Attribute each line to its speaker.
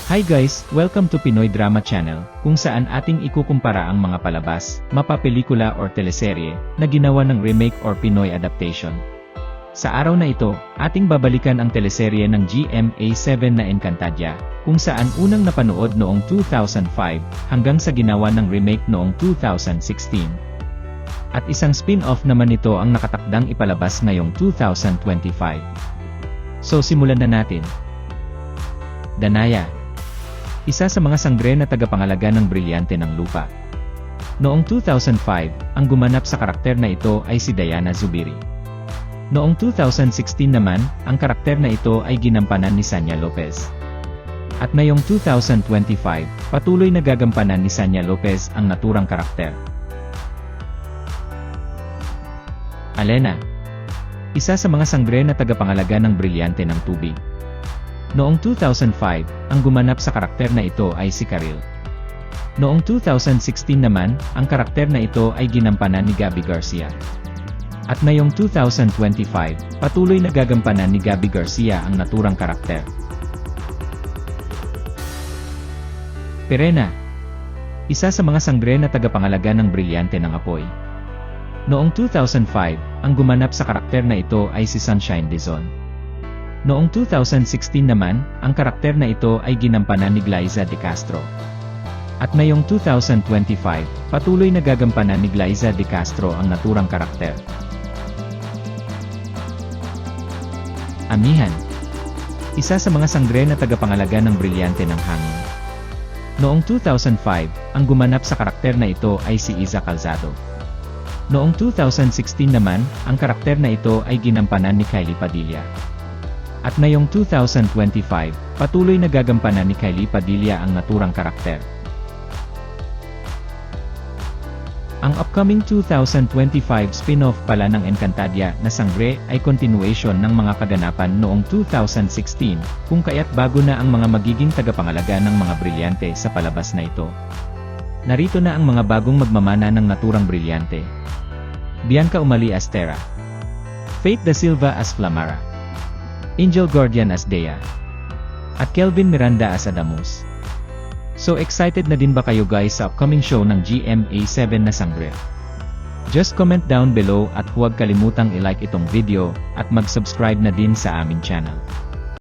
Speaker 1: Hi guys, welcome to Pinoy Drama Channel, kung saan ating ikukumpara ang mga palabas, mapapelikula or teleserye, na ginawa ng remake or Pinoy adaptation. Sa araw na ito, ating babalikan ang teleserye ng GMA7 na Encantadia, kung saan unang napanood noong 2005, hanggang sa ginawa ng remake noong 2016. At isang spin-off naman nito ang nakatakdang ipalabas ngayong 2025. So simulan na natin. Danaya. Isa sa mga sangre na tagapangalaga ng brilyante ng lupa. Noong 2005, ang gumanap sa karakter na ito ay si Diana Zubiri. Noong 2016 naman, ang karakter na ito ay ginampanan ni Sanya Lopez. At ngayong 2025, patuloy na gagampanan ni Sanya Lopez ang naturang karakter. Alena. Isa sa mga sangre na tagapangalaga ng brilyante ng tubig. Noong 2005, ang gumanap sa karakter na ito ay si Karil. Noong 2016 naman, ang karakter na ito ay ginampanan ni Gabby Garcia. At ngayong 2025, patuloy na gagampanan ni Gabby Garcia ang naturang karakter. Perena. Isa sa mga sangre na tagapangalaga ng brilyante ng apoy. Noong 2005, ang gumanap sa karakter na ito ay si Sunshine Dizon. Noong 2016 naman, ang karakter na ito ay ginampanan ni Glyza De Castro. At ngayong 2025, patuloy na gagampanan ni Glyza De Castro ang naturang karakter. Amihan. Isa sa mga sangre na tagapangalaga ng brilyante ng hangin. Noong 2005, ang gumanap sa karakter na ito ay si Iza Calzado. Noong 2016 naman, ang karakter na ito ay ginampanan ni Kylie Padilla. At ngayong 2025, patuloy na gagampanan ni Kylie Padilla ang naturang karakter. Ang upcoming 2025 spin-off pala ng Encantadia na Sangre ay continuation ng mga kaganapan noong 2016, kung kaya't bago na ang mga magiging tagapangalaga ng mga brilyante sa palabas na ito. Narito na ang mga bagong magmamana ng naturang brilyante. Bianca Umali as Terra. Faith Da Silva as Flamara. Angel Guardian as Dea. At Kelvin Miranda as Adamus. So excited na din ba kayo guys sa upcoming show ng GMA7 na Sangre? Just comment down below at huwag kalimutang i-like itong video, at mag-subscribe na din sa aming channel.